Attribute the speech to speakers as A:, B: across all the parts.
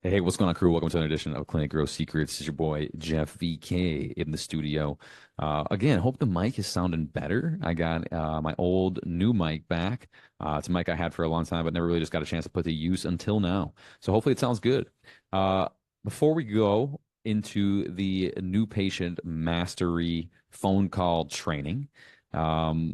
A: Hey, what's going on, crew? Welcome to another edition of Clinic Growth Secrets. This is your boy Jeff VK in the studio. Again, hope the mic is sounding better. I got my old new mic back. It's a mic I had for a long time, but never really just got a chance to put to use until now. So hopefully it sounds good. Uh, Before we go into the new patient mastery phone call training, a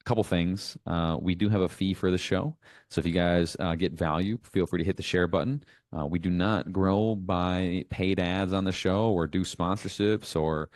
A: couple things. We do have a fee for the show. So if you guys get value, feel free to hit the share button. We do not grow by paid ads on the show or do sponsorships or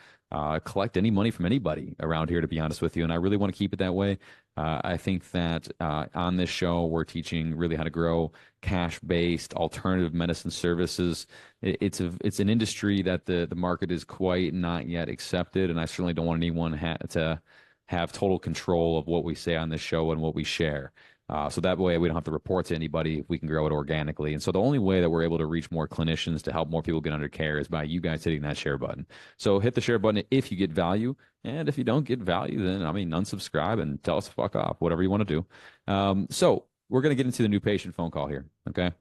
A: collect any money from anybody around here, to be honest with you. And I really want to keep it that way. I think that on this show, we're teaching really how to grow cash-based alternative medicine services. It's an industry that the market is quite not yet accepted, and I certainly don't want anyone to have total control of what we say on this show and what we share. So that way we don't have to report to anybody if we can grow it organically. And so the only way that we're able to reach more clinicians to help more people get under care is by you guys hitting that share button. So hit the share button if you get value. And if you don't get value, then unsubscribe and tell us to fuck off, whatever you want to do. So we're going to get into the new patient phone call here. Okay.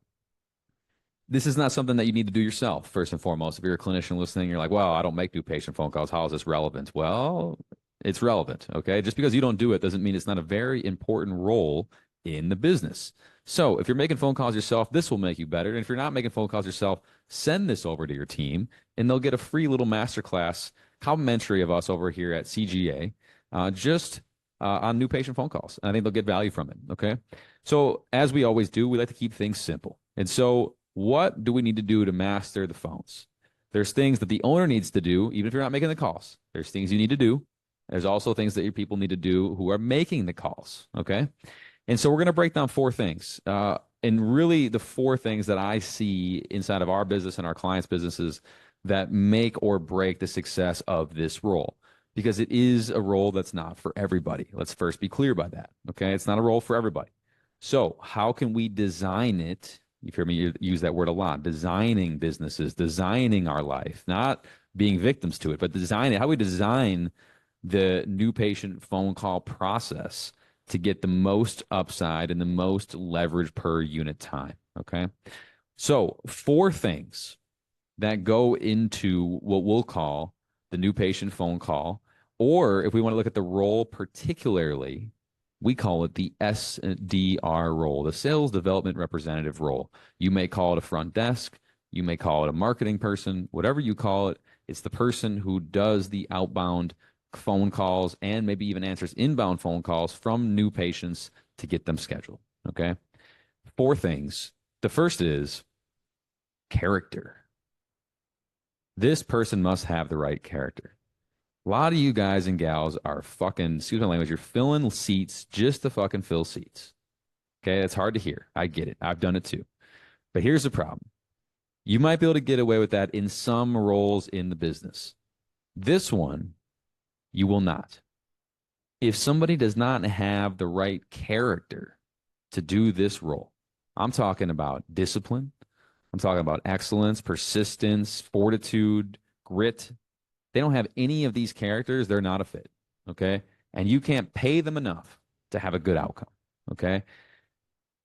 A: This is not something that you need to do yourself, first and foremost. If you're a clinician listening, you're like, well, I don't make new patient phone calls. How is this relevant? Well, it's relevant. Okay. Just because you don't do it doesn't mean it's not a very important role in the business. So if you're making phone calls yourself, this will make you better. And if you're not making phone calls yourself, send this over to your team and they'll get a free little masterclass complimentary of us over here at CGA, just on new patient phone calls. And I think they'll get value from it. Okay. So as we always do, we like to keep things simple. And so what do we need to do to master the phones? There's things that the owner needs to do, even if you're not making the calls. There's things you need to do. There's also things that your people need to do who are making the calls. Okay. And so we're going to break down four things. And really the four things that I see inside of our business and our clients' businesses that make or break the success of this role. Because it is a role that's not for everybody. Let's first be clear about that. Okay. It's not a role for everybody. So how can we design it? You've heard me use that word a lot. Designing businesses, designing our life, not being victims to it, but design it. How we design the new patient phone call process to get the most upside and the most leverage per unit time. Okay. So, four things that go into what we'll call the new patient phone call, or if we want to look at the role particularly, we call it the SDR role, the sales development representative role. You may call it a front desk, you may call it a marketing person, whatever you call it. It's the person who does the outbound phone calls and maybe even answers inbound phone calls from new patients to get them scheduled. Okay. Four things. The first is character. This person must have the right character. A lot of you guys and gals are fucking, excuse my language, you're filling seats just to fucking fill seats. Okay. That's hard to hear. I get it. I've done it too. But here's the problem. You might be able to get away with that in some roles in the business. This one, you will not. If somebody does not have the right character to do this role, I'm talking about discipline, I'm talking about excellence, persistence, fortitude, grit. They don't have any of these characters, they're not a fit. Okay. And you can't pay them enough to have a good outcome. Okay.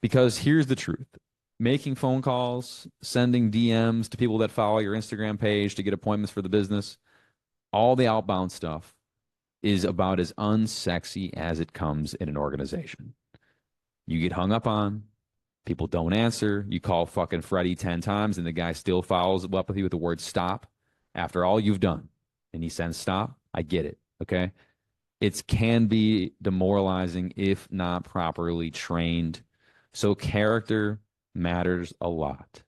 A: Because here's the truth. Making phone calls, sending DMs to people that follow your Instagram page to get appointments for the business, all the outbound stuff is about as unsexy as it comes in an organization. You get hung up on, people don't answer, you call fucking Freddie 10 times and the guy still follows up with you with the word stop after all you've done. And he sends stop. I get it. Okay. It can be demoralizing if not properly trained. So character matters a lot.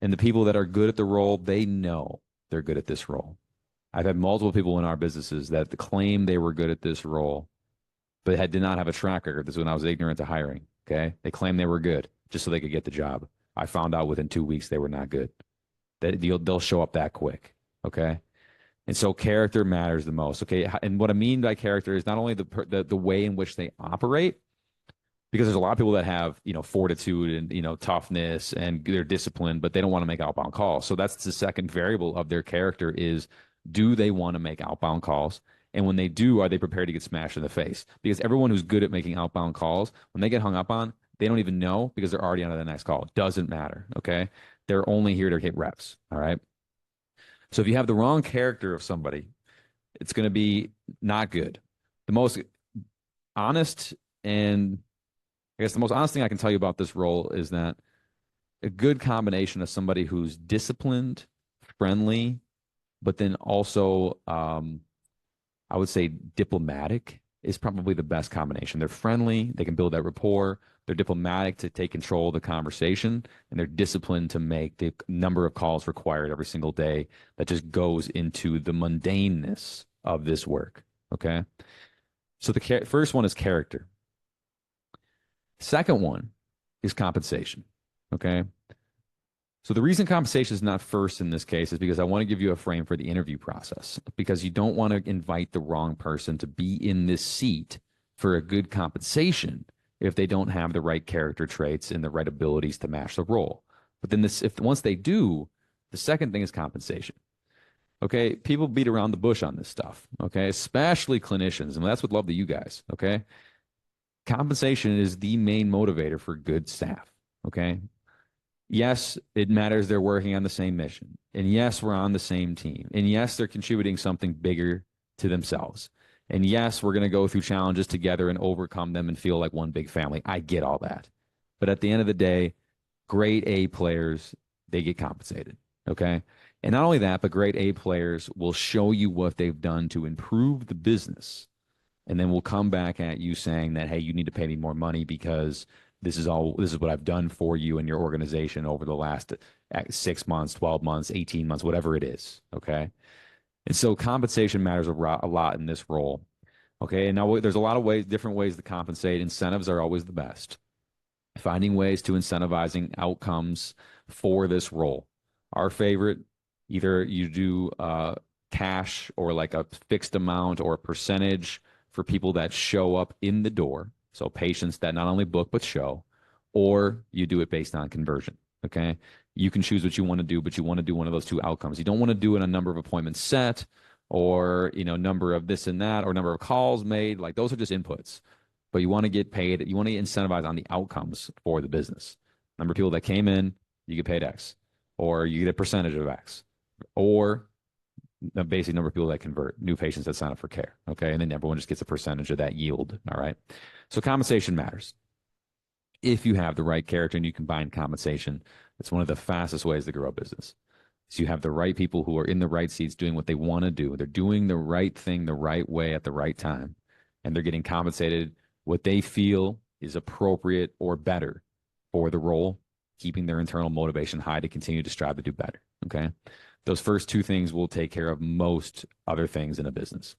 A: And the people that are good at the role, they know they're good at this role. I've had multiple people in our businesses that claim they were good at this role, but did not have a track record. This is when I was ignorant to hiring. Okay. They claimed they were good just so they could get the job. I found out within 2 weeks they were not good. They'll show up that quick. Okay. And so character matters the most. Okay. And what I mean by character is not only the way in which they operate, because there's a lot of people that have, fortitude and, toughness and they're disciplined, but they don't want to make outbound calls. So that's the second variable of their character is, do they want to make outbound calls? And when they do, are they prepared to get smashed in the face? Because everyone who's good at making outbound calls, when they get hung up on, They don't even know because they're already on to the next call. Doesn't matter. Okay. They're only here to hit reps. All right. So if you have the wrong character of somebody, it's going to be not good. The most honest and I guess the most honest thing I can tell you about this role is that a good combination of somebody who's disciplined, friendly, but then also I would say diplomatic is probably the best combination. They're friendly, they can build that rapport, they're diplomatic to take control of the conversation, and they're disciplined to make the number of calls required every single day that just goes into the mundaneness of this work. Okay. So the first one is character. Second one is compensation. Okay. So the reason compensation is not first in this case is because I want to give you a frame for the interview process because you don't want to invite the wrong person to be in this seat for a good compensation if they don't have the right character traits and the right abilities to match the role. But then if once they do, the second thing is compensation. Okay, people beat around the bush on this stuff. Okay, especially clinicians, and that's what love to you guys. Okay, compensation is the main motivator for good staff. Okay, yes, it matters they're working on the same mission. And yes, we're on the same team. And yes, they're contributing something bigger to themselves. And yes, we're going to go through challenges together and overcome them and feel like one big family. I get all that. But at the end of the day, grade A players, they get compensated. Okay. And not only that, but grade A players will show you what they've done to improve the business. And then we'll come back at you saying that, hey, you need to pay me more money because this is what I've done for you and your organization over the last 6 months, 12 months, 18 months, whatever it is. Okay. And so compensation matters a lot in this role. Okay. And now there's a lot of ways, different ways to compensate. Incentives are always the best. Finding ways to incentivizing outcomes for this role. Our favorite, either you do cash or like a fixed amount or a percentage for people that show up in the door. So patients that not only book but show, or you do it based on conversion. Okay. You can choose what you want to do, but you want to do one of those two outcomes. You don't want to do it a number of appointments set or, number of this and that or number of calls made. Like those are just inputs, but you want to get paid. You want to incentivize on the outcomes for the business. Number of people that came in, you get paid X, or you get a percentage of X, or the basic number of people that convert, new patients that sign up for care. Okay. And then everyone just gets a percentage of that yield. All right. So compensation matters. If you have the right character and you combine compensation, it's one of the fastest ways to grow a business. So you have the right people who are in the right seats doing what they want to do. They're doing the right thing the right way at the right time. And they're getting compensated what they feel is appropriate or better for the role, keeping their internal motivation high to continue to strive to do better. Okay. Those first two things will take care of most other things in a business.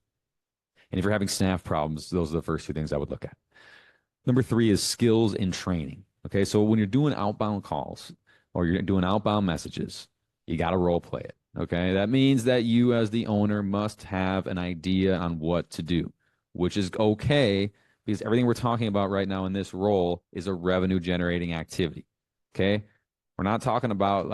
A: And if you're having staff problems, those are the first two things I would look at. Number three is skills in training. Okay. So when you're doing outbound calls or you're doing outbound messages, you got to role play it. Okay. That means that you, as the owner, must have an idea on what to do, which is okay because everything we're talking about right now in this role is a revenue generating activity. Okay. We're not talking about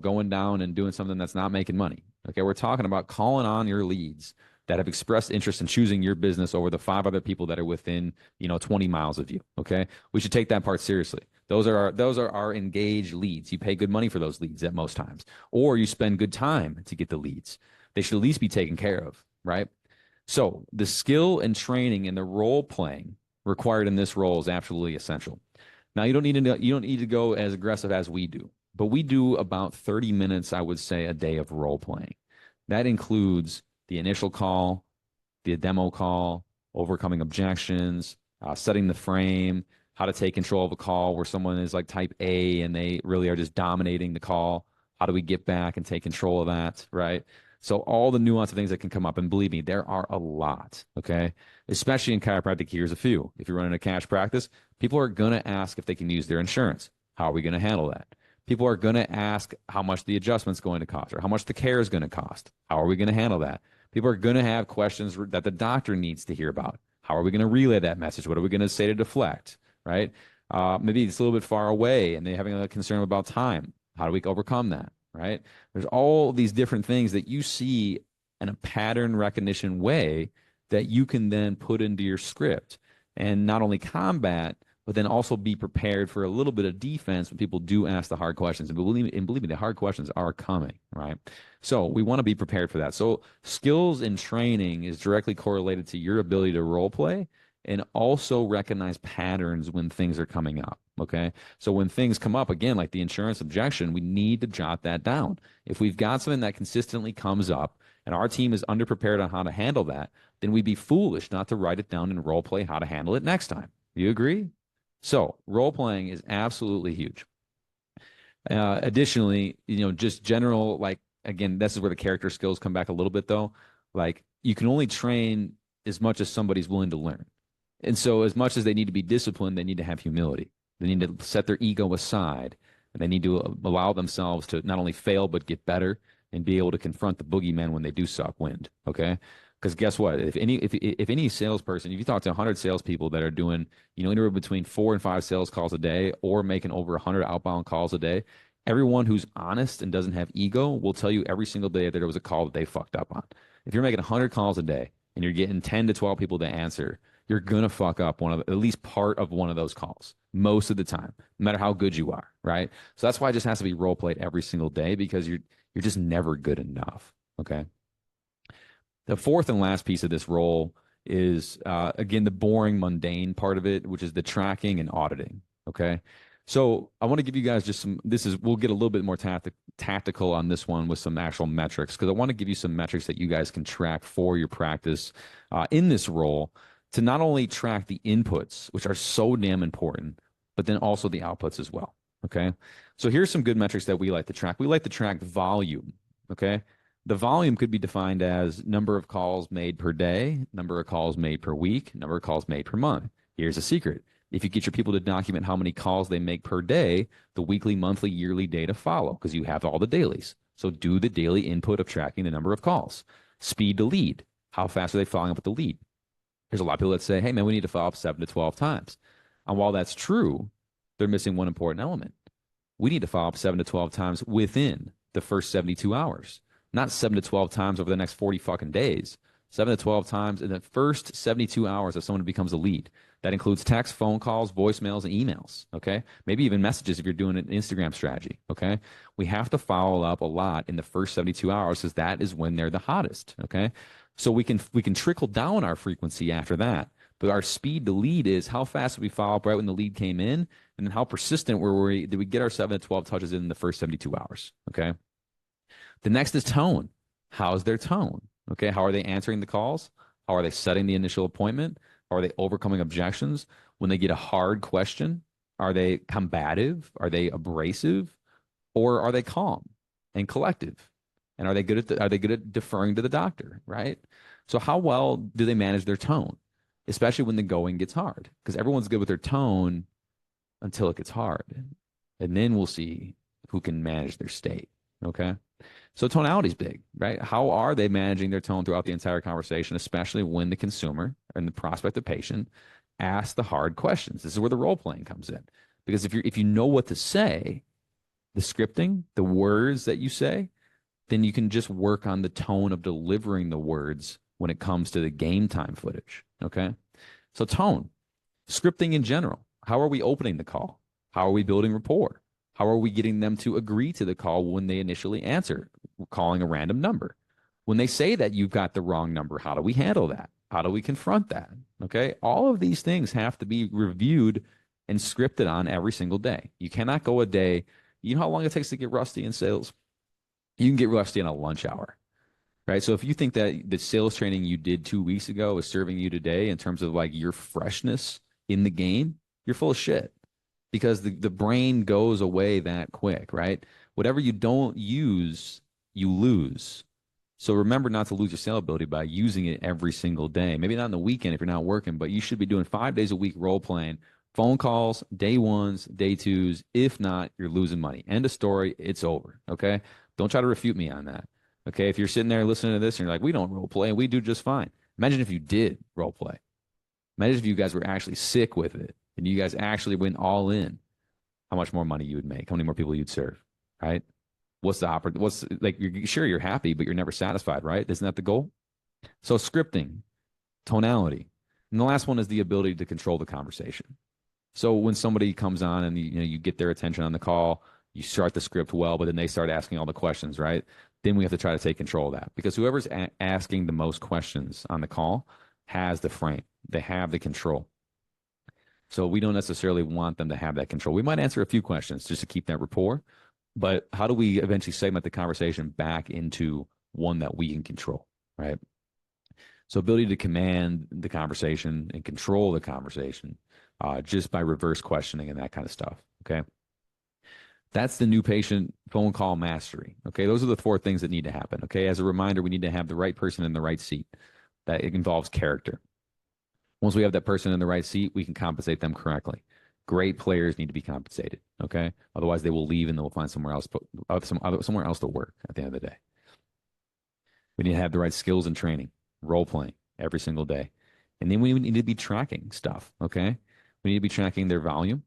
A: going down and doing something that's not making money. Okay. We're talking about calling on your leads that have expressed interest in choosing your business over the 5 other people that are within, 20 miles of you. Okay. We should take that part seriously. Those are our engaged leads. You pay good money for those leads at most times, or you spend good time to get the leads. They should at least be taken care of, right? So the skill and training and the role playing required in this role is absolutely essential. Now you don't need to go as aggressive as we do, but we do about 30 minutes, I would say, a day of role playing. That includes the initial call, the demo call, overcoming objections, setting the frame, how to take control of a call where someone is like type A and they really are just dominating the call. How do we get back and take control of that, right? So all the nuance of things that can come up, and believe me, there are a lot, okay? Especially in chiropractic, here's a few. If you're running a cash practice, people are going to ask if they can use their insurance. How are we going to handle that? People are going to ask how much the adjustment's going to cost or how much the care is going to cost. How are we going to handle that? People are going to have questions that the doctor needs to hear about. How are we going to relay that message? What are we going to say to deflect, right? Maybe it's a little bit far away and they're having a concern about time. How do we overcome that, right? There's all these different things that you see in a pattern recognition way that you can then put into your script and not only combat, but then also be prepared for a little bit of defense when people do ask the hard questions. And believe me, the hard questions are coming, right? So we want to be prepared for that. So skills and training is directly correlated to your ability to role play and also recognize patterns when things are coming up. Okay. So when things come up, again, like the insurance objection, we need to jot that down. If we've got something that consistently comes up and our team is underprepared on how to handle that, then we'd be foolish not to write it down and role play how to handle it next time. You agree? So role playing is absolutely huge. Additionally, just general, like, again, this is where the character skills come back a little bit though. Like, you can only train as much as somebody's willing to learn. And so as much as they need to be disciplined, they need to have humility. They need to set their ego aside, and they need to allow themselves to not only fail but get better and be able to confront the boogeyman when they do suck wind. Okay. Because guess what? If any salesperson, if you talk to 100 salespeople that are doing, anywhere between 4 and 5 sales calls a day or making over 100 outbound calls a day, everyone who's honest and doesn't have ego will tell you every single day that there was a call that they fucked up on. If you're making 100 calls a day and you're getting 10 to 12 people to answer, you're gonna fuck up at least part of one of those calls most of the time, no matter how good you are, right? So that's why it just has to be role played every single day, because you're just never good enough. Okay. The fourth and last piece of this role is, again, the boring, mundane part of it, which is the tracking and auditing. Okay. So I want to give you guys just we'll get a little bit more tactical on this one with some actual metrics, because I want to give you some metrics that you guys can track for your practice in this role, to not only track the inputs, which are so damn important, but then also the outputs as well. Okay. So here's some good metrics that we like to track. We like to track volume. Okay. The volume could be defined as number of calls made per day, number of calls made per week, number of calls made per month. Here's a secret. If you get your people to document how many calls they make per day, the weekly, monthly, yearly data follow, because you have all the dailies. So do the daily input of tracking the number of calls. Speed to lead. How fast are they following up with the lead? There's a lot of people that say, hey, man, we need to follow up 7 to 12 times. And while that's true, they're missing one important element. We need to follow up 7 to 12 times within the first 72 hours, not 7 to 12 times over the next 40 fucking days. 7 to 12 times in the first 72 hours of someone who becomes a lead. That includes text, phone calls, voicemails, and emails. Okay. Maybe even messages if you're doing an Instagram strategy. Okay. We have to follow up a lot in the first 72 hours, because that is when they're the hottest. Okay. So we can trickle down our frequency after that. But our speed to lead is how fast did we follow up right when the lead came in, and then how persistent did we get our 7 to 12 touches in the first 72 hours. Okay. The next is tone. How's their tone? Okay. How are they answering the calls? How are they setting the initial appointment? How are they overcoming objections? When they get a hard question, are they combative? Are they abrasive? Or are they calm and collective? And are they good at deferring to the doctor, right? So how well do they manage their tone, especially when the going gets hard? Because everyone's good with their tone until it gets hard. And then we'll see who can manage their state. Okay. So tonality is big, right? How are they managing their tone throughout the entire conversation, especially when the consumer and the prospective patient ask the hard questions? This is where the role playing comes in. Because if you know what to say, the scripting, the words that you say, then you can just work on the tone of delivering the words when it comes to the game time footage. Okay. So tone, scripting in general. How are we opening the call? How are we building rapport? How are we getting them to agree to the call when they initially answer, calling a random number? When they say that you've got the wrong number, how do we handle that? How do we confront that? Okay. All of these things have to be reviewed and scripted on every single day. You cannot go a day. You know how long it takes to get rusty in sales? You can get rusty in a lunch hour, right? So if you think that the sales training you did 2 weeks ago is serving you today in terms of like your freshness in the game, you're full of shit, because the brain goes away that quick, right? Whatever you don't use, you lose. So remember not to lose your sales ability by using it every single day. Maybe not on the weekend if you're not working, but you should be doing 5 days a week role playing, phone calls, day ones, day twos. If not, you're losing money. End of story. It's over. Okay. Don't try to refute me on that. Okay. If you're sitting there listening to this and you're like, we don't role play and we do just fine. Imagine if you did role play. Imagine if you guys were actually sick with it and you guys actually went all in, how much more money you would make, how many more people you'd serve, right? What's like, you're happy, but you're never satisfied, right? Isn't that the goal? So scripting, tonality. And the last one is the ability to control the conversation. So when somebody comes on and you get their attention on the call, you start the script well, but then they start asking all the questions, right? Then we have to try to take control of that because whoever's asking the most questions on the call has the frame. They have the control. So we don't necessarily want them to have that control. We might answer a few questions just to keep that rapport, but how do we eventually segment the conversation back into one that we can control, right? So ability to command the conversation and control the conversation just by reverse questioning and that kind of stuff, okay? That's the new patient phone call mastery, okay? Those are the 4 things that need to happen, okay? As a reminder, we need to have the right person in the right seat. That it involves character. Once we have that person in the right seat, we can compensate them correctly. Great players need to be compensated, okay? Otherwise, they will leave and they'll find somewhere else, somewhere else to work at the end of the day. We need to have the right skills and training, role playing every single day. And then we need to be tracking stuff, okay? We need to be tracking their volume.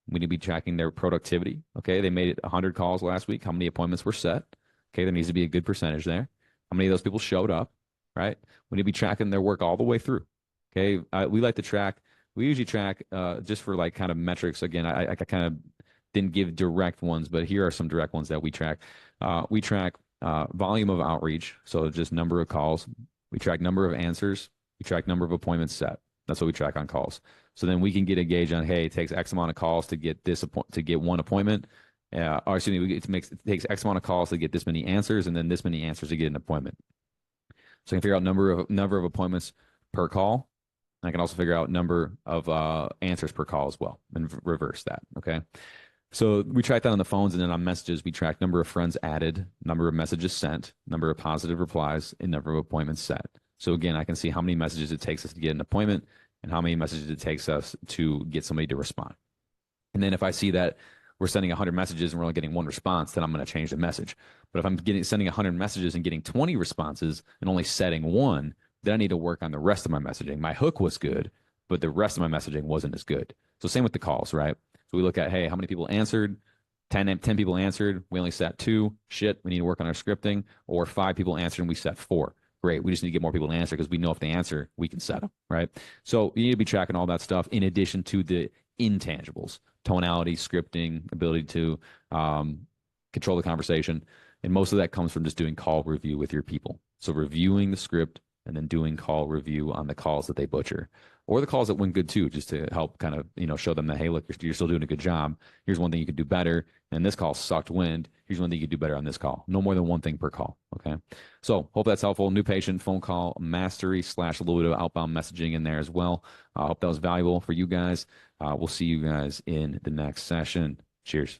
A: We need to be tracking their productivity, okay? They made it 100 calls last week. How many appointments were set? Okay, there needs to be a good percentage there. How many of those people showed up, right? We need to be tracking their work all the way through. Okay, we like to track. We usually track just for like kind of metrics. Again, I kind of didn't give direct ones, but here are some direct ones that we track. We track volume of outreach, so just number of calls. We track number of answers. We track number of appointments set. That's what we track on calls. So then we can get a gauge on, hey, it takes X amount of calls to get one appointment. Or excuse me, it takes X amount of calls to get this many answers, and then this many answers to get an appointment. So I can figure out number of appointments per call. I can also figure out number of answers per call as well and reverse that, okay? So we track that on the phones, and then on messages, we track number of friends added, number of messages sent, number of positive replies, and number of appointments set. So again, I can see how many messages it takes us to get an appointment and how many messages it takes us to get somebody to respond. And then if I see that we're sending 100 messages and we're only getting 1 response, then I'm going to change the message. But if I'm sending 100 messages and getting 20 responses and only setting 1, then I need to work on the rest of my messaging. My hook was good, but the rest of my messaging wasn't as good. So same with the calls, right? So we look at, hey, how many people answered? 10 people answered. We only set 2. Shit, we need to work on our scripting. Or 5 people answered and we set 4. Great. We just need to get more people to answer because we know if they answer, we can set them, right? So you need to be tracking all that stuff in addition to the intangibles, tonality, scripting, ability to control the conversation. And most of that comes from just doing call review with your people. So reviewing the script and then doing call review on the calls that they butcher or the calls that went good too, just to help kind of, show them that, hey, look, you're still doing a good job. Here's one thing you could do better. And this call sucked wind. Here's one thing you could do better on this call. No more than one thing per call. Okay. So hope that's helpful. New patient phone call mastery / a little bit of outbound messaging in there as well. I hope that was valuable for you guys. We'll see you guys in the next session. Cheers.